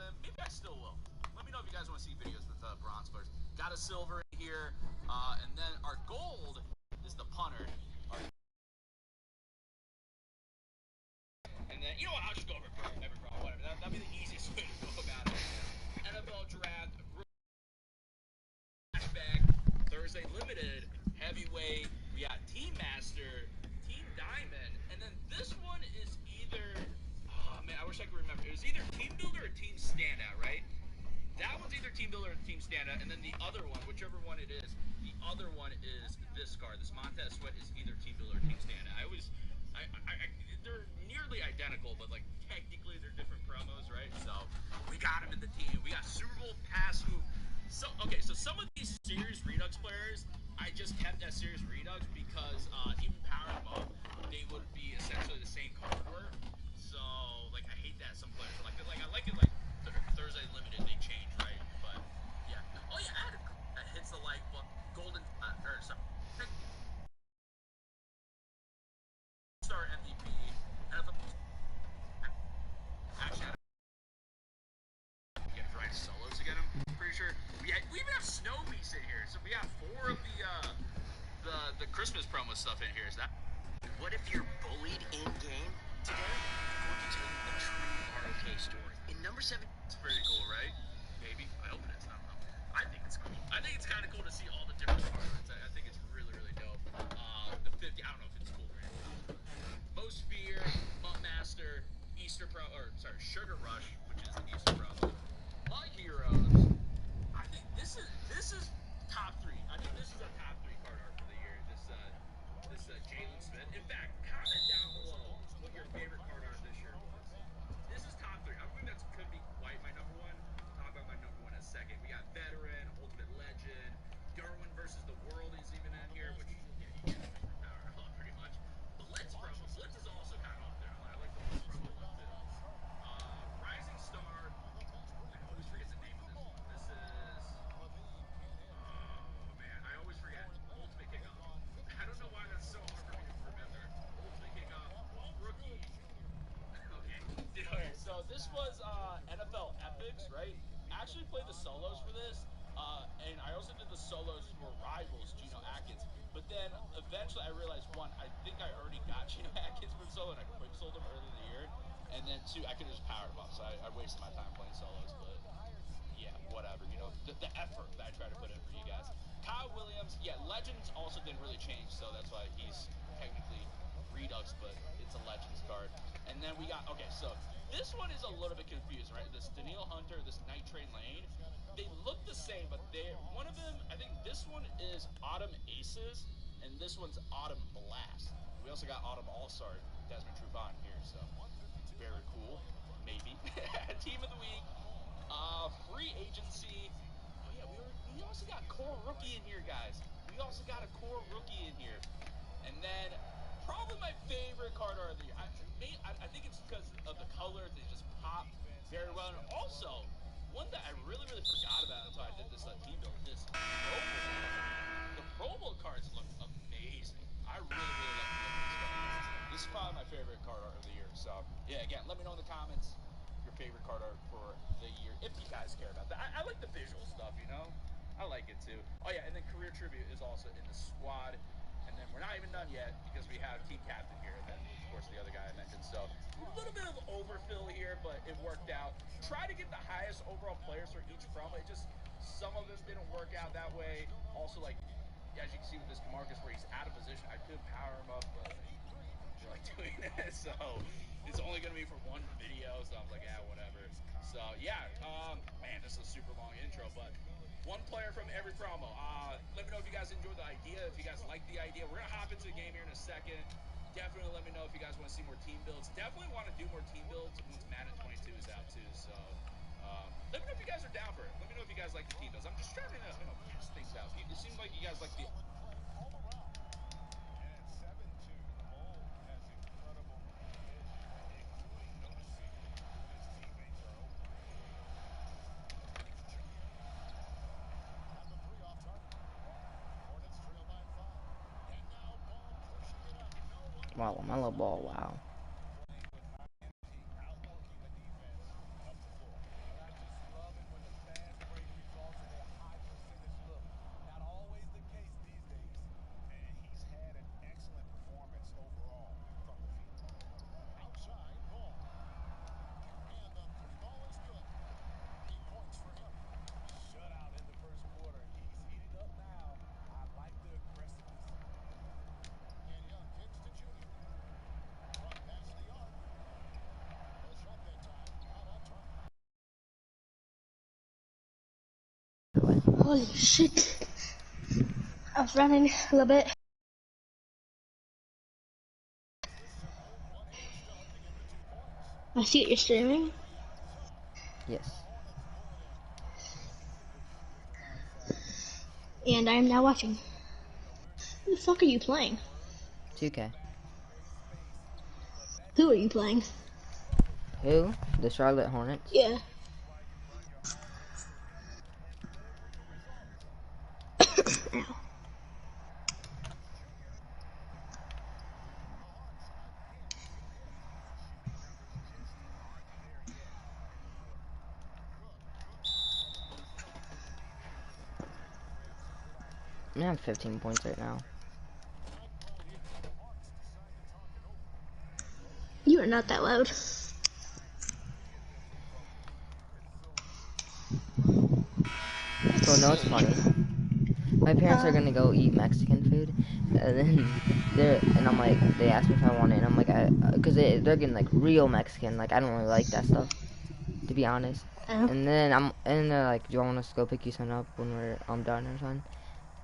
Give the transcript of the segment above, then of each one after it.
them. Maybe I still will. Let me know if you guys want to see videos with bronze players. Got a silver in here, and then our gold is the punter. And then, you know what, I'll just go over every problem, whatever. That'd be the easiest way to go about it. NFL Draft, Flashback, Thursday Limited, Heavyweight, we got Team Master, Team Diamond, and then this one is either, oh man, I wish I could remember. It was either Team Builder or Team Standout, right? That one's either Team Builder or Team Standout, and then the other one, whichever one it is, the other one is this card. This Montez Sweat is either Team Builder or Team Standout. They're nearly identical, but like technically they're different promos, right? So we got them in the team. We got Super Bowl pass who. So okay, so some of these Series Redux players, I just kept as Series Redux because even powering them up, they would be essentially the same card work. So like I hate that some players are like I like it like Thursday Limited they change, right? But yeah. Oh yeah, I had a hits the like golden or sorry. Star MVP. NFL. Actually, get right solos to get him. Pretty sure. We even have Snow Beast in here, so we have 4 of the Christmas promo stuff in here. Is that? What if you're bullied in game? Today, I'm going to tell you the true ROK story. In number 7, it's pretty cool, right? Maybe. I hope it is. I don't know. I think it's cool. I think it's kind of cool to see all the different cards. I think it's really, really dope. The 50. I don't know if it's cool. Most Fear, Bump Master, Sugar Rush, which is the Easter Pro. My Heroes. I think this is top 3. I think this is a top 3 card art for the year. This Jalen Smith. In fact, comment down below what your favorite card art this year was. This is top 3. I think that could be quite my number 1. Talk about my number 1 in a second. We got Veteran, Ultimate Legend, Darwin versus the World is even in here, which yeah, pretty much. Blitz promo. Blitz is also kind of up there. I like the Blitz promo one too. Rising Star. I always forget the name of this one. This is. Oh man, I always forget. Ultimate Kickoff. I don't know why that's so hard for me to remember. Ultimate Kickoff. Rookie. Okay. So this was NFL Epics, right? I actually played the solos for this. And I also did the solos for Rivals, Geno Atkins. But then eventually I realized, 1, I think I already got Geno Atkins for the solo, and I quick sold him early in the year. And then 2, I could have just powered him up, so I wasted my time playing solos. But yeah, whatever. You know, the effort that I try to put in for you guys. Kyle Williams, yeah, Legends also didn't really change, so that's why he's technically Redux, but it's a Legends card. And then we got, okay, so this one is a little bit confusing, right? This Daniil Hunter, this Night Train Lane, they look the same, but one of them, I think this one is Autumn Aces, and this one's Autumn Blast. We also got Autumn All-Star Desmond Trufant here, so it's very cool. Maybe. Team of the Week, Free Agency. Oh yeah, we also got Core Rookie in here, guys. We also got a Core Rookie in here. And then probably my favorite card art of the year. I think it's because of the colors. They just pop very well. And also, one that I really, really forgot about until I did this team build. This Pro Bowl. The Pro Bowl cards look amazing. I really, really like the look of these cards. This is probably my favorite card art of the year. So, yeah, again, let me know in the comments your favorite card art for the year, if you guys care about that. I like the visual stuff, you know? I like it too. Oh yeah, and then Career Tribute is also in the squad. And then we're not even done yet because we have Team Captain here, and then of course the other guy I mentioned. So a little bit of overfill here, but it worked out. Try to get the highest overall players for each promo. It just, some of them didn't work out that way. Also, like, as you can see with this Demarcus where he's out of position, I could power him up, but I feel like doing it. So it's only going to be for one video, so I was like, yeah, whatever. So yeah, man, this is a super long intro, but one player from every promo. Let me know if you guys enjoyed the idea, if you guys like the idea. We're going to hop into the game here in a second. Definitely let me know if you guys want to see more team builds. Definitely want to do more team builds once Madden 22 is out too. So let me know if you guys are down for it. Let me know if you guys like the team builds. I'm just trying to test things out. It seems like you guys like the... Wow, LaMelo Ball, wow. Holy shit. I was running a little bit. I see what you're streaming. Yes. And I am now watching. Who the fuck are you playing? 2K. Who are you playing? Who? The Charlotte Hornets. Yeah. I have 15 points right now. You are not that loud. So no, it's funny. My parents are gonna go eat Mexican food, and then I'm like, they asked me if I want it, and I'm like, cause they're getting like real Mexican. Like I don't really like that stuff, to be honest. And then they're like, do you want us to go pick you some up when I'm done or something?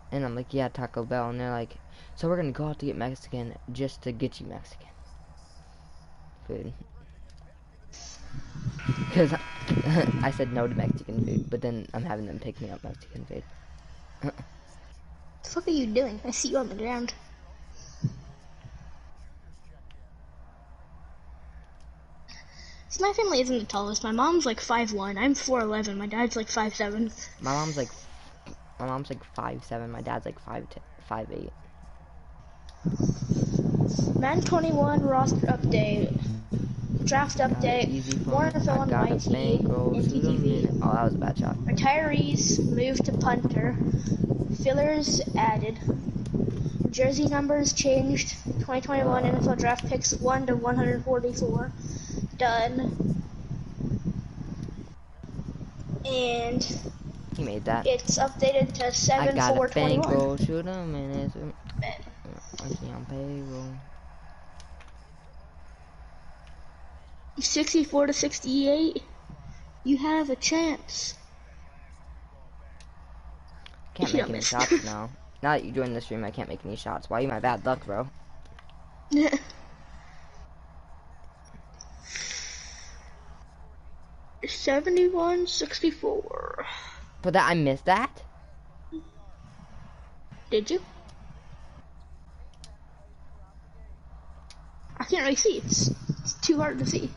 And I'm like, yeah, Taco Bell. And they're like, so we're gonna go out to get Mexican just to get you Mexican food. Cause I said no to Mexican food, but then I'm having them pick me up Mexican food. What the fuck are you doing? I see you on the ground. So my family isn't the tallest. My mom's like 5'1". I'm 4'11". My dad's like 5'7". My mom's like 5'7". My dad's like 5'8". Man 21 roster update. Draft update. More info on YT and TTV. Oh, that was a bad shot. Retirees moved to punter. Fillers added. Jersey numbers changed. 2021 NFL draft picks 1 to 144. Done. And He made that. it's updated to 7/4/21. I got a bankroll, shoot him, and it's actually on payroll. 64 to 68. You have a chance. Can't make any shots now. Now that you joined the stream, I can't make any shots. Why are you my bad luck, bro? 71-64. But that I missed that? Did you? I can't really see. It's too hard to see.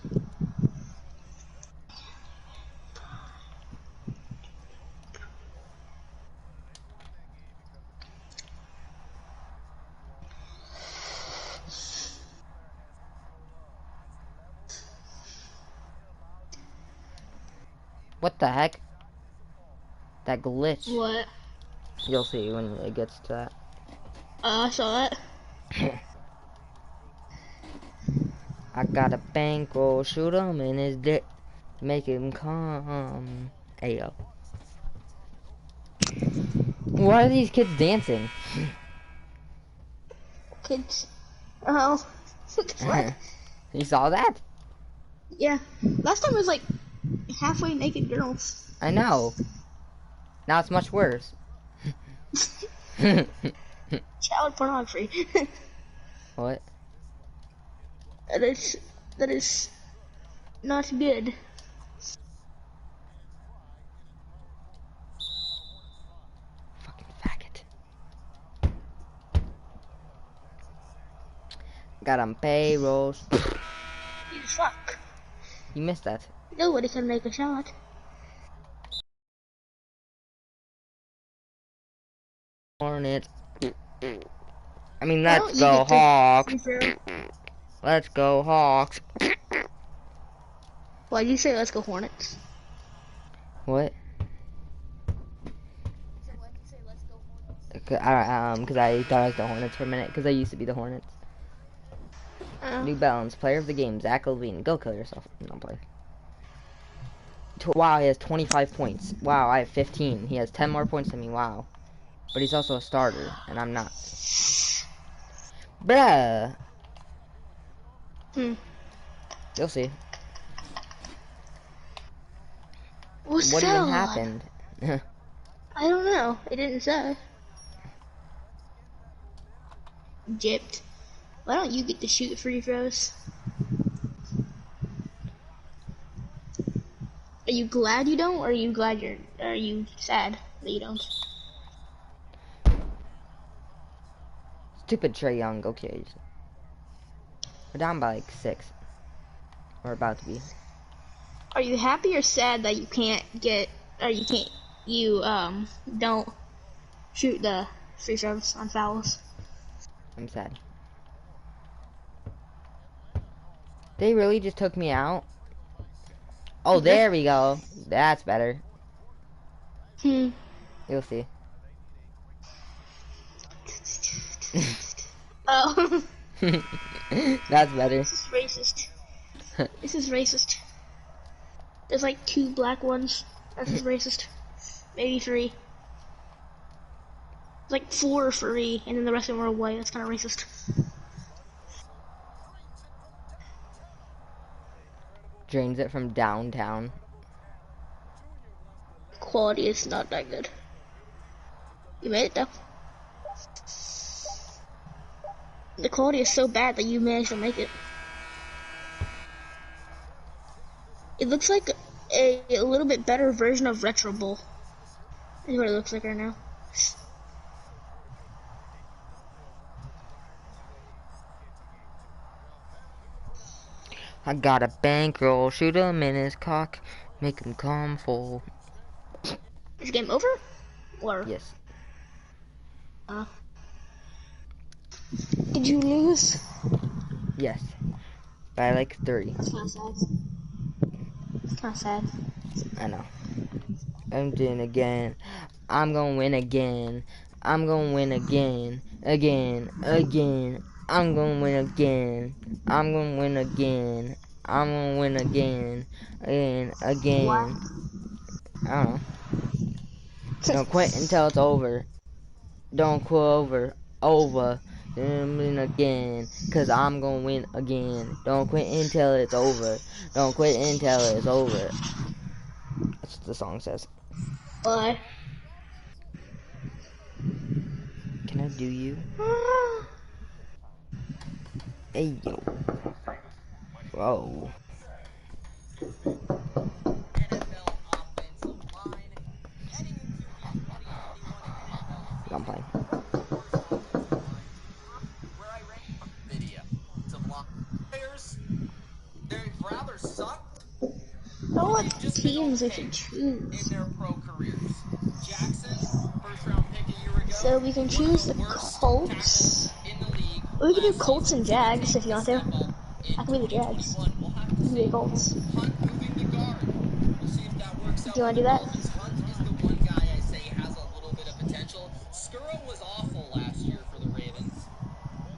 What the heck? That glitch. What? You'll see when it gets to that. I saw it. I got a bankroll, shoot him in his dick, make him come. Ayo. Why are these kids dancing? Kids. Oh. What? You saw that? Yeah. Last time it was like halfway naked girls. I know. Now it's much worse. Child pornography. What? That is not good. Fucking faggot. Got on payrolls. You fuck. You missed that. Nobody can make a shot. Hornets. I mean, let's go Hawks. Let's go Hawks. Why'd you say let's go Hornets? What? Because I thought I was the Hornets for a minute, because I used to be the Hornets. New Balance, player of the game, Zach Levine. Go kill yourself. No play. Wow, he has 25 points. Wow, I have 15. He has 10 more points than me. Wow. But he's also a starter, and I'm not. Bruh. You'll see. What even happened? I I don't know. It didn't say. Gypped. Why don't you get to shoot free throws? Are you glad you don't, or are you glad are you sad that you don't? Stupid Trey Young, okay. We're down by like 6. We're about to be. Are you happy or sad that you can't get, or you don't shoot the free throws on fouls? I'm sad. They really just took me out? Oh, there we go. That's better. You'll see. Oh. That's better. This is racist. This is racist. There's like 2 black ones. This is racist. Maybe 3. Like 4 are free, and then the rest of them are white. That's kind of racist. Drains it from downtown. Quality is not that good. You made it though. The quality is so bad that you managed to make it. It looks like a little bit better version of Retro Bowl. Is what it looks like right now. I got a bankroll, shoot him in his cock, make him come full. Is game over? Or Yes. Did you lose? Yes. By like 3. That's kind of sad. It's kind of sad. I know. I'm doing again. I'm gonna win again. I'm gonna win again. Again. I'm gonna win again. I'm gonna win again. I'm gonna win again. Again. What? I don't know. Don't quit until it's over. Don't quit over. Win again. Cause I'm gonna win again. Don't quit until it's over. Don't quit until it's over. That's what the song says. Bye. Can I do you? Hey yo. Whoa. I'm playing. Where I rank video to block players, they'd rather suck Oh, what teams we should choose? in their pro careers. Jackson, first round pick a year ago. So we can choose the Colts. In the league. Or we can do Colts and Jags if you want to. I can be the Jags. You can be the Colts. Hunt moving the guard. We'll see if that works out. Do you want to do that? Hunt is the one guy I say has a little bit of potential. Skuro was awful last year for the Ravens.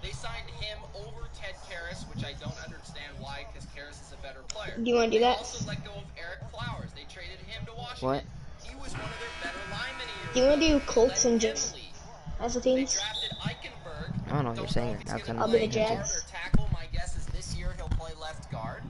They signed him over Ted Karras, which I don't understand why, because Karras is a better player. Do you want to do They that? also let go of Eric Flowers. They traded him to Washington. What? He was one of their better linemen a year Do you want to do ago. Colts They and led Jags heavily. as the They teams? drafted Eichenberg. I don't know what you're saying. If That's he's gonna I'll be the Jags. guard or tackle. My guess is this year he'll play left guard,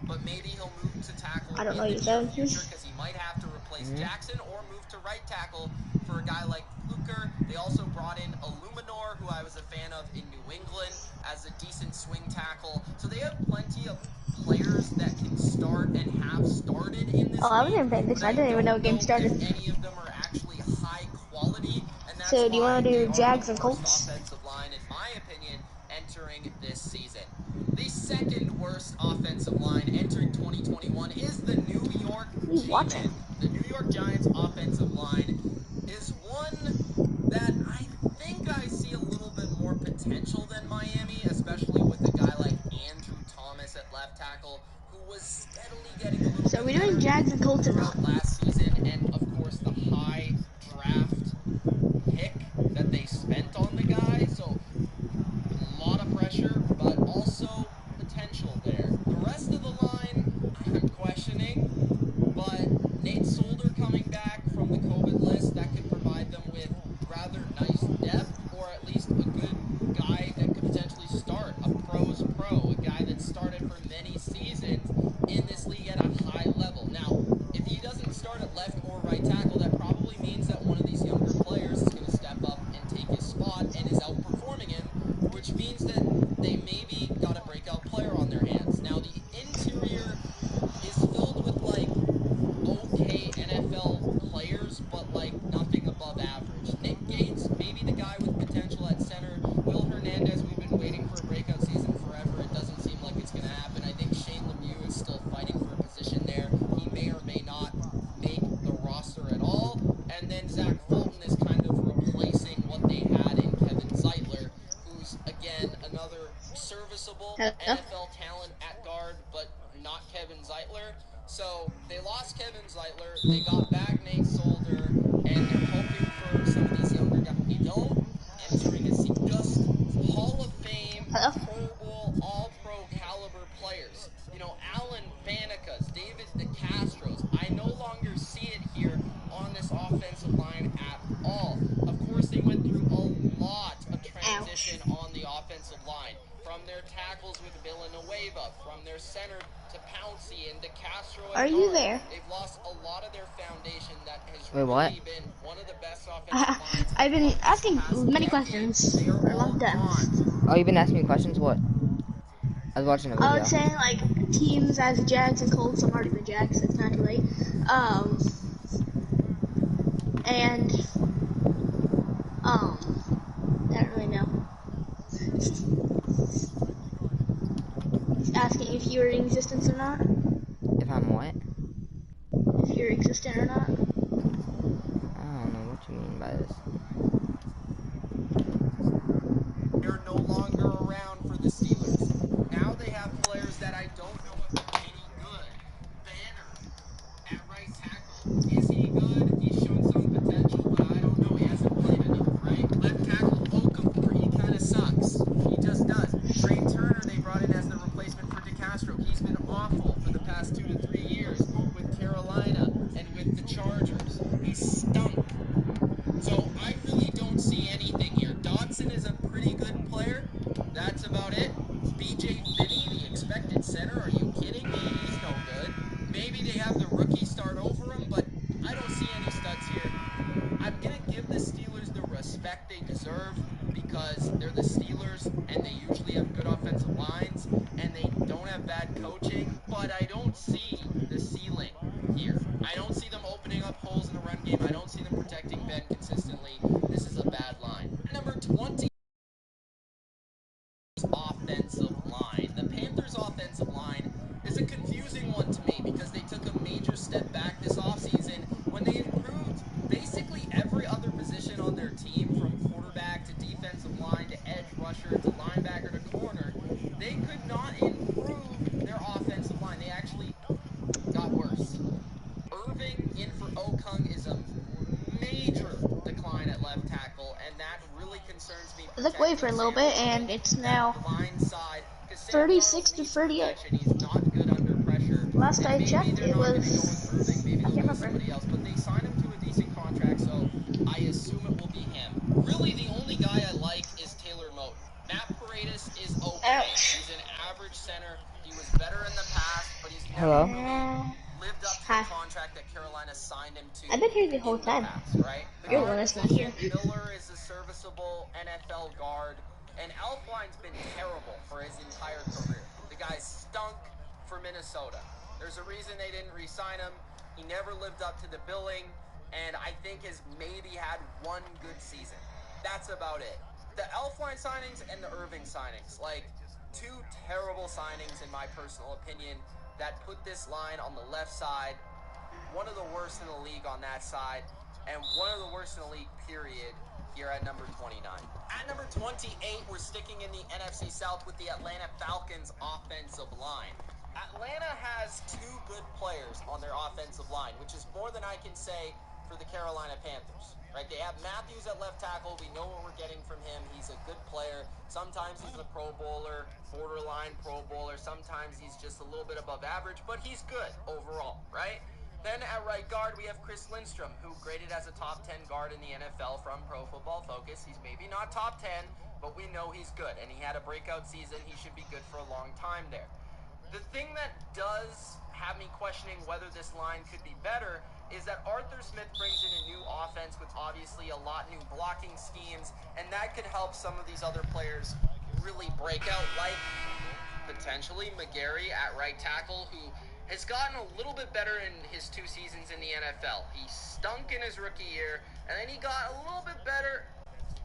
but maybe he'll move to tackle I don't know in you the said. near future because he might have to replace Jackson or move to right tackle for a guy like Fluker. They also brought in Illuminor, who I was a fan of in New England, as a decent swing tackle. So they have plenty of players that can start and have started in this Oh, I league, wasn't playing this. but I didn't even know don't game if started. any of them are actually high quality, and that's So do you why want to they do are Jags the and worst Colts? offensive line, in my opinion, entering this season. The second worst offensive line entering 2021 is the New York Who's watching? G-Men. The New York Giants offensive line is one that I think I see a little bit more potential than Miami, especially with a guy like Andrew Thomas at left tackle, who was steadily getting a little So bit we're doing better Jags and Colts and throughout last season, and of course the high draft pick that they spent on the guy. So a lot of pressure, but also potential there. The rest of the line, I'm questioning, but Nate Solder coming back from the COVID list, that could provide them with rather nice depth, or at least a good guy that could potentially start, a pro's pro, a guy that started for many seasons in this league at a high level. Now, if he doesn't start at left or right tackle, that probably means that one of these Hello? NFL talent at guard, but not Kevin Zeitler. So they lost Kevin Zeitler, they got back Nate Solder, and they're hoping for some of these younger guys. You don't entering a season, just Hall of Fame, Hello? Pro Bowl, All-Pro caliber players. You know, Alan Fanekas, David DeCastros. I no longer see it here on this offensive line at all. Of course, they went through a lot of transition on the offensive line. From their tackles with Villanueva, from their center to Pouncey and DeCastro. Are you there? They've lost a lot of their foundation that has Wait, what? really been one of the best offensive lines. I've been asking past many decade. questions. They are I'm all done. gone. Oh, you've been asking me questions? What? I was watching a video. I was saying like teams as Jags and Colts. I'm already the Jags, so it's not too late. And I don't really know. He's asking if you're in existence or not. If I'm what? If you're existent or not. I don't know what you mean by this. They're no longer around for the Steelers. Now they have players that I don't know if they're any good. Banner at right tackle. Is he good? He's shown some potential, but I don't know. He hasn't played enough, right? Left tackle Okafor, he kind of sucks. He just does. Trey Turner they brought in as the replacement for DeCastro. He's been awful for the past 2 to 3 years with Carolina and with the Chargers. He stunk. So I really don't see anything here. Dotson is a pretty good player. That's about it. BJ Finney, the expected center. Are you kidding me? He's no good. Maybe they have the rookie start over him, but I don't see any studs here. I'm going to give the Steelers the respect they deserve because they're the Steelers and they usually have good offensive lines and they don't have bad coaching, but I don't see the ceiling here. I don't see them opening up holes in the run game. I don't see them protecting Ben consistently. This is a bad line. Number 20, offensive line. The Panthers' offensive line is a confusing one to me because they took a major step back this offseason when they improved basically every other position on their team, from quarterback to defensive line to edge rusher to linebacker to corner. They could not improve their offensive line. They actually got worse. Irving in for Okung is a major decline at left tackle, and that really concerns me. I looked away for a little bit, and it's now 36 to 38. He's not good under pressure. Last I Maybe checked, they're it not gonna was. go with Irving. Maybe I they'll can't go with remember. somebody else, but they signed him to a decent contract, so I assume it will be him. Really, the only guy I like is Taylor Moton. Matt Paredes is okay. Ouch. He's an average center. He was better in the past, but he's never Hello? really lived up to Hi. the contract that Carolina signed him to. I've been here the whole in time. past, right? The You're the guard one that's not here. position, Miller is a serviceable NFL guard, and Elflein's been terrible for his entire career. The guy stunk for Minnesota. There's a reason they didn't re-sign him. He never lived up to the billing, and I think has maybe had one good season. That's about it. The Elflein signings and the Irving signings, like, two terrible signings in my personal opinion that put this line on the left side, one of the worst in the league on that side, and one of the worst in the league, period, here at number 29. At number 28, we're sticking in the NFC South with the Atlanta Falcons offensive line. Atlanta has two good players on their offensive line, which is more than I can say for the Carolina Panthers. Right? They have Matthews at left tackle. We know what we're getting from him. He's a good player. Sometimes he's a Pro Bowler, borderline Pro Bowler. Sometimes he's just a little bit above average, but he's good overall, right? Then at right guard, we have Chris Lindstrom, who graded as a top 10 guard in the NFL from Pro Football Focus. He's maybe not top 10, but we know he's good, and he had a breakout season. He should be good for a long time there. The thing that does have me questioning whether this line could be better is that Arthur Smith brings in a new offense with obviously a lot new blocking schemes, and that could help some of these other players really break out, like potentially McGarry at right tackle, who has gotten a little bit better in his 2 seasons in the NFL. He stunk in his rookie year, and then he got a little bit better.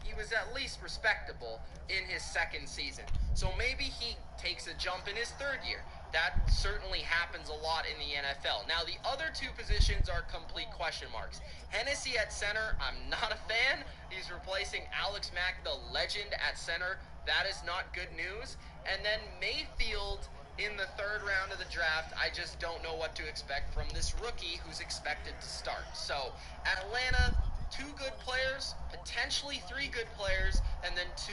He was at least respectable in his 2nd season. So maybe he takes a jump in his 3rd year. That certainly happens a lot in the NFL. Now, the other 2 positions are complete question marks. Hennessy at center, I'm not a fan. He's replacing Alex Mack, the legend, at center. That is not good news. And then Mayfield in the third round of the draft, I just don't know what to expect from this rookie who's expected to start. So, Atlanta, 2 good players, potentially 3 good players, and then 2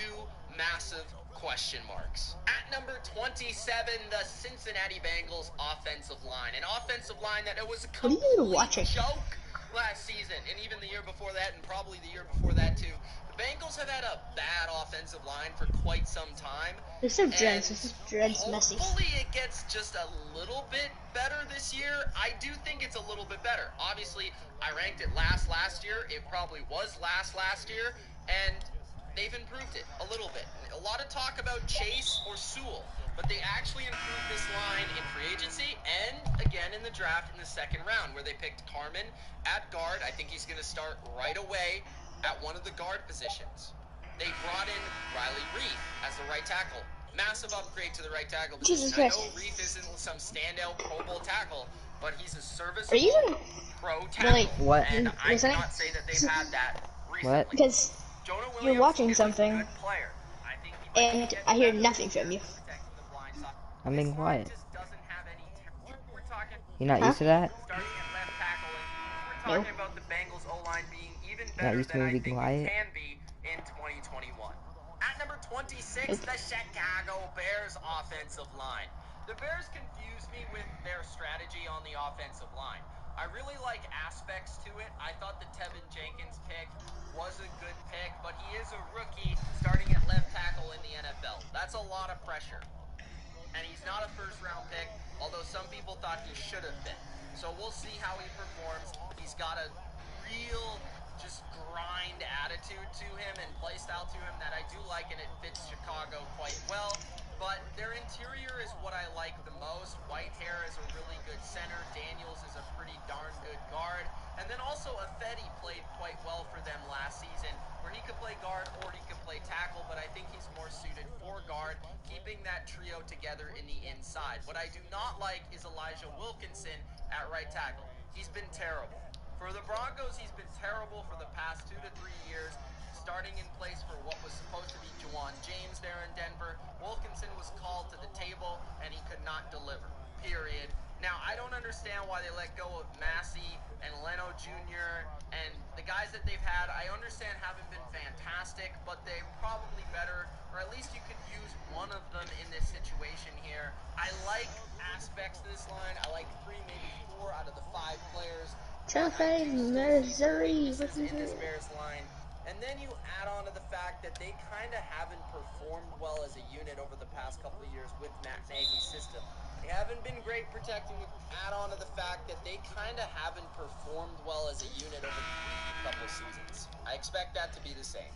massive question marks. At number 27, the Cincinnati Bengals offensive line. An offensive line that it was a What are you complete watching? joke last season, and even the year before that, and probably the year before that too. The Bengals have had a bad offensive line for quite some time. This is and dreads. This is dreads messy. Hopefully it gets just a little bit better this year. I do think it's a little bit better. Obviously, I ranked it last year. It probably was last year, and they've improved it a little bit. A lot of talk about Chase or Sewell, but they actually improved this line in free agency and again in the draft in the second round, where they picked Carmen at guard. I think he's going to start right away at one of the guard positions. They brought in Riley Reef as the right tackle. Massive upgrade to the right tackle position. Jesus I Christ. know Reef isn't some standout Pro Bowl tackle, but he's a serviceable Are you even pro tackle. really What? And I listening? cannot say that they've had that recently. What? Because Jonah you're Williams watching is a something, good player. I think he might and get I hear better nothing this year from you. protecting the blind side. I'm being This line quiet. just doesn't have any we're talking You're not Huh? used to that? starting at left tackle, and we're No. talking about the Bengals O-line being even Not better used to than me I being think quiet? it can be in 2021. At number 26, Nope. the Chicago Bears offensive line. The Bears confuse me with their strategy on the offensive line. I really like aspects to it. I thought the Tevin Jenkins pick was a good pick, but he is a rookie starting at left tackle in the NFL. That's a lot of pressure. And he's not a first-round pick, although some people thought he should have been. So we'll see how he performs. He's got a real just grind attitude to him and play style to him that I do like, and it fits Chicago quite well. But their interior is what I like the most. Whitehair is a really good center. Daniels is a pretty darn good guard. And then also Ifedi played quite well for them last season, where he could play guard or he could play tackle, but I think he's more suited for guard, keeping that trio together in the inside. What I do not like is Elijah Wilkinson at right tackle. He's been terrible. For the Broncos, he's been terrible for the past 2 to 3 years, starting in place for what was supposed to be Juwan James there in Denver. Wilkinson was called to the table, and he could not deliver, period. Now, I don't understand why they let go of Massey and Leno Jr. and the guys that they've had. I understand haven't been fantastic, but they're probably better, or at least you could use one of them in this situation here. I like aspects of this line. I like 3, maybe 4 out of the 5 players. Trophy, Missouri. In this Bears line. And then you add on to the fact that they kind of haven't performed well as a unit over the past couple of years with Matt Nagy's system. They haven't been great protecting. Add on to the fact that they kind of haven't performed well as a unit over the couple of seasons. I expect that to be the same.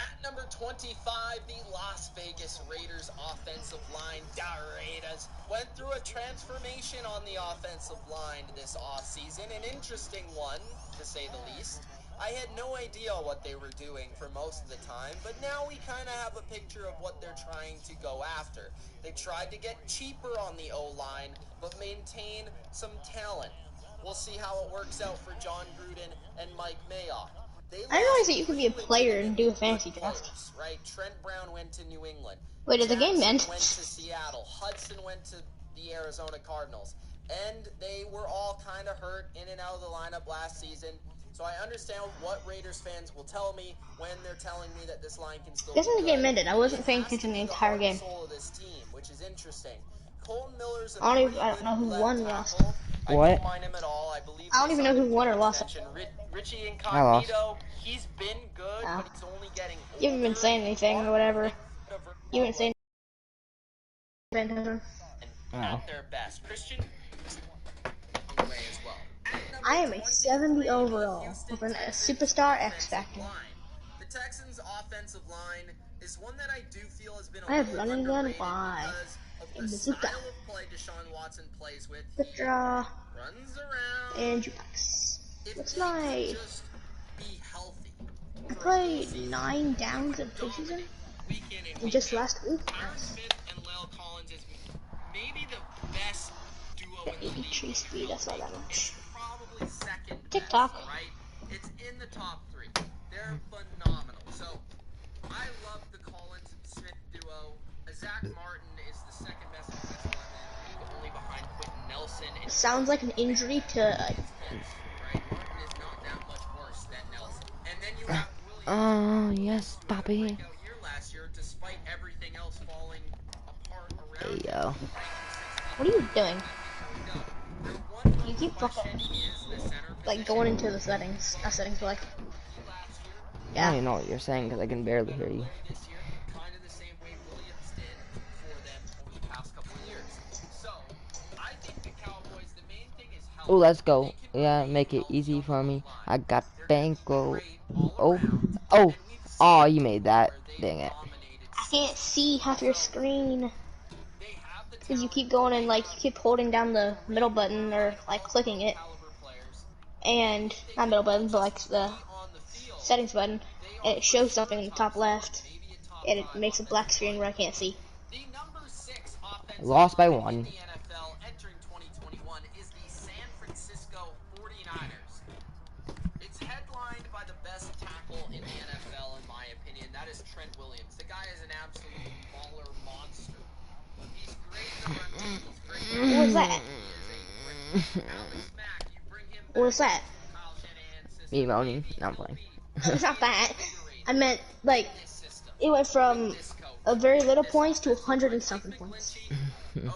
At number 25, the Las Vegas Raiders offensive line. The Raiders went through a transformation on the offensive line this offseason, an interesting one, to say the least. I had no idea what they were doing for most of the time, but now we kind of have a picture of what they're trying to go after. They tried to get cheaper on the O-line, but maintain some talent. We'll see how it works out for John Gruden and Mike Mayock. I didn't realize that you could be a player and do a fantasy draft. Right, Trent Brown went to New England. Wait, did the game Jackson end? went to Seattle. Hudson went to the Arizona Cardinals. And they were all kind of hurt in and out of the lineup last season. So I understand what Raiders fans will tell me when they're telling me that this line can still Guess when be the game good. ended, I wasn't It paying has to attention be the the entire heart game. and soul of this team, which is interesting. Colton Miller's a I don't pretty know who good won or left lost. tackle. I What? don't mind him at all. I believe I don't they even know who signed won or him to lost. extension. Richie I lost. Incognito, he's been good, Oh. but he's only getting older. You haven't been saying anything or whatever. You haven't saying anything. At their best. Christian on the way as well. I am a 70 overall with a superstar X Factor. The Texans' offensive line is one that I do feel has been a I have little running gun underrated Y because of and the bazooka. style of play Deshaun Watson plays with. The draw Runs around. and jukebox. If What's he my? could just be healthy. I played 9 downs in preseason Week in and and week just out. last week. Tyron Smith and La'el Collins is maybe the best duo The in the 80 league. tree speed, that's all that It's much. probably second TikTok. best, right? It's in the top 3. They're phenomenal. So I love the Collins-Smith duo. Zach Martin is the second best offensive lineman in the league, only behind Quentin Nelson. And Sounds like an injury to. right? Martin is not that much worse than Nelson. And then you have Williams. Oh, yes, Who had a Bobby. breakout year last year, despite everything else falling apart There around you him. go. What are you doing? The one You keep question fucking is the center like going into the settings. Settings for like. I don't Yeah. even know what you're saying because I can barely hear you. this year, kind of the same way Williams did for them over the past couple of years. So, I think the Cowboys, the main thing is health. Oh, let's go. Yeah, make it easy for me. I got bankroll. Oh, oh, oh, you made that. Dang it. I can't see half your screen. Because you keep going and like you keep holding down the middle button or like clicking it. And not middle button, but like the settings button. And it shows something in the top left. And it makes a black screen where I can't see. The number 6 offensive Lost by line one. in the NFL entering 2021 is the San Francisco 49ers. It's headlined by the best tackle in the NFL, in my opinion. That is Trent Williams. The guy is an absolute baller monster. He's great in the run game. He's great in the What was that? Alex Mack, you bring him What was that? Kyle Shanahan system. Me moaning. No, I'm playing. It's not that. I meant like This system. it went from This coach. a very little points to 100 and something points. Okay.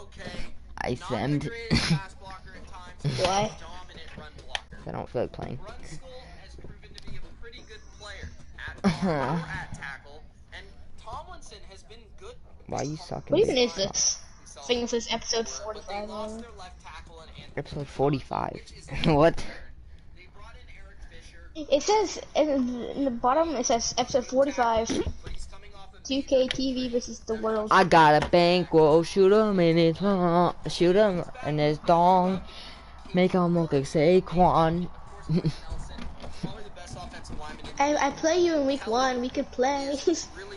I Not the semmed. greatest pass blocker at times, but Why? a dominant run blocker. I don't feel like playing. Run School has proven to be a pretty good player at guard or at tackle, and Tomlinson has been good. Why are you sucking? What even is this? I think this is episode But they 45. lost their left tackle and Anthony Episode 45. which is What? They brought in Eric Fisher, It says in the bottom. It says episode 45. but he's coming off of 2K TV versus the world. I got a bankroll. Shoot him in his shoot him in his dong. Make him look like Saquon. Nelson, probably the best offensive lineman in I play you in week 1. We could play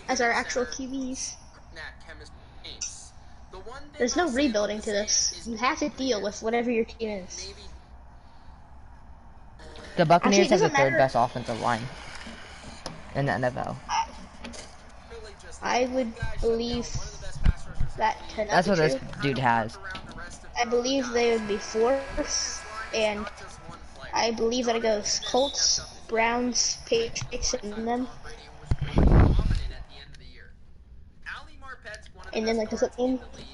as our actual QBs. Knack chemistry. The one thing There's no I'll say rebuilding about to this. You have to deal with whatever your team is. maybe The Buccaneers Actually, it have the doesn't third matter. best offensive line in the NFL. really just I would believe one of the best pass rushers that to not That's be what this true. dude has. around the rest of I believe they would be fourth, and not just one player. I believe that it goes Colts, Browns, Patriots, and them. Brady was really dominant at the end of the year. Ali Marpet's one of the And then, best like, does it guards in mean- the league.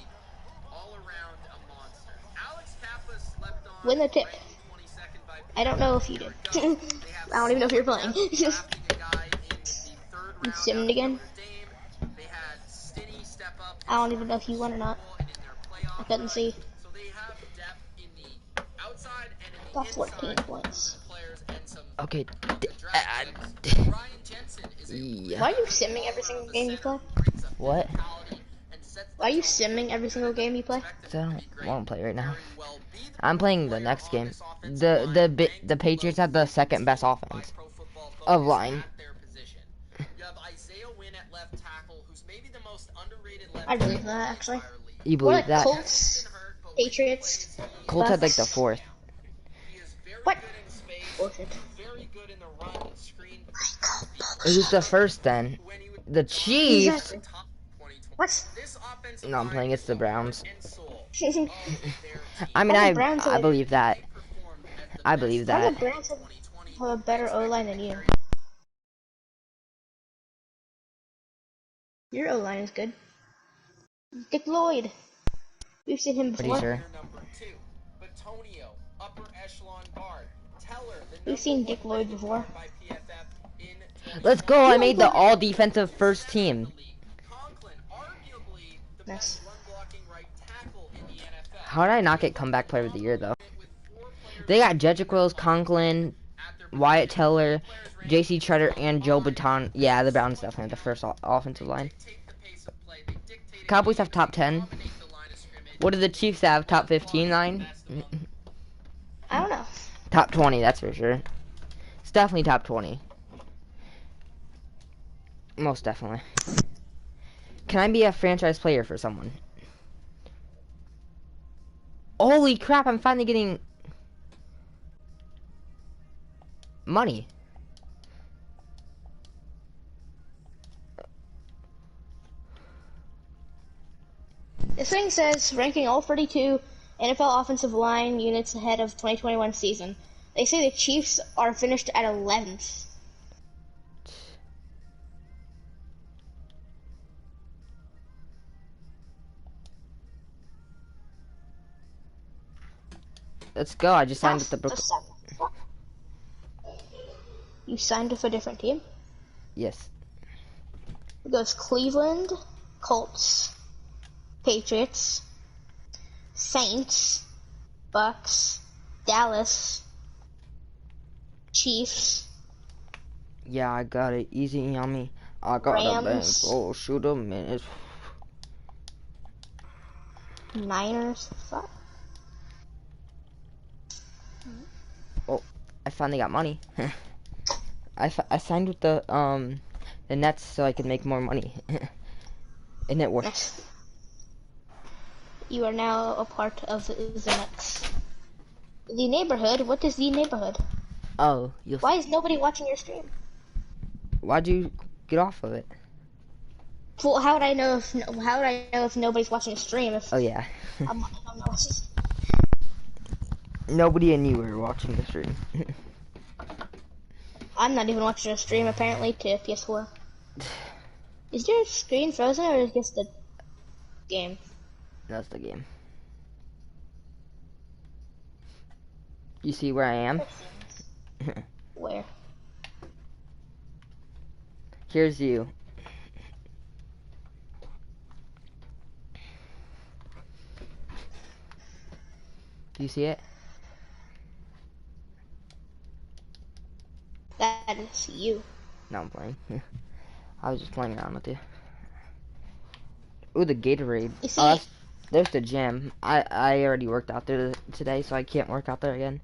All around a monster. Alex Kappa slept on. Win the tip. ranked 22nd by I don't know if you did. I don't even know if you're playing. drafting a guy in the third You round simmed out of again? Notre Dame. They had Stinney step up I don't even know if you won or not. and in their playoff I couldn't see. So they have depth in the outside and in the Got 14 inside points. players and some Okay. draft picks. Ryan Jensen is a Yeah. Why are you simming every single game you play? brings a What? mentality and sets Why are you simming every single game you play? I don't want to play right now. very well be the I'm playing the next game. The Patriots have the second best offense Pro Football of Focus line. at their position. You have Isaiah Wynn at left tackle, who's maybe the most underrated left I believe tackle that, in the actually. entire league. You Or believe like that? Colts, Patriots. Colts had like the Bucks. fourth. He is very What? good in space, Bullshit. very good in the run screen. Who's the first then? When he would The Chiefs. Exactly. top 2020. What? This offensive No, I'm playing against the Browns. and soul Why of their team. I mean, Why the Browns I have- believe that. Performed at the I best believe the that. Browns have 2020. a better O-line than you? Your O-line is good. Dick Lloyd. We've seen him Pretty before. sure. Number 2, Batonio, upper echelon guard. Teller, the We've seen number Dick one Lloyd before. by PFF in Let's go. I made the all defensive first team. Conklin, arguably the Nice. best run blocking right tackle in the NFL. How did I not get comeback player of the year though? With 4 players They got Jedrick Wills, Conklin, at their Wyatt Teller, J.C. Treader, and Joe Baton. Yeah, the Browns definitely have the first offensive line. dictate the pace of play. They dictate Cowboys have top 10. dominate the line of scrimmage. What do the Chiefs have? Top 15 line? I don't know. Top 20, that's for sure. It's definitely top 20. Most definitely. Can I be a franchise player for someone? Holy crap, I'm finally getting money. This thing says ranking all 32 NFL offensive line units ahead of 2021 season. They say the Chiefs are finished at 11th. Let's go. I just signed with the Brooklyn. You signed with a different team? Yes. It goes Cleveland, Colts, Patriots, Saints, Bucks, Dallas, Chiefs. Yeah, I got it. Easy, yummy. I got a bank. Rams. Oh, shoot a minute. Niners. Fuck. Oh, I finally got money. I signed with the Nets so I could make more money. And it worked. Yes. You are now a part of the Nets. The neighborhood? What is the neighborhood? Oh, Why is nobody watching your stream? Why'd you get off of it? Well, how would I know if nobody's watching the stream? If Oh yeah. I'm not watching. Nobody in you were watching the stream. I'm not even watching a stream apparently to PS4. Is your screen frozen or is it just the game? That's the game. You see where I am? Where? Here's you. Do you see it? That is you. No, I'm playing. I was just playing around with you. Ooh, the Gatorade. You see, Oh, there's the gym. I already worked out there today, so I can't work out there again.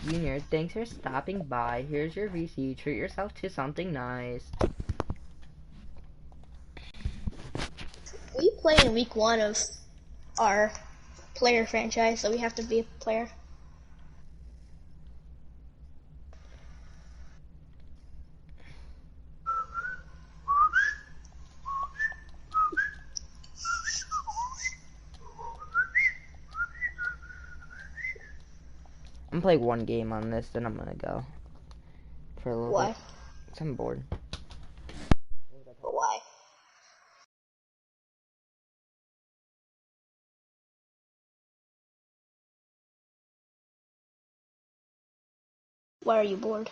Junior, thanks for stopping by. Here's your VC. Treat yourself to something nice. we play in week 1 of our player franchise, so we have to be a player. I'm gonna play one game on this, then I'm gonna go for a little Why? bit. 'Cause I'm bored. Why? Why are you bored?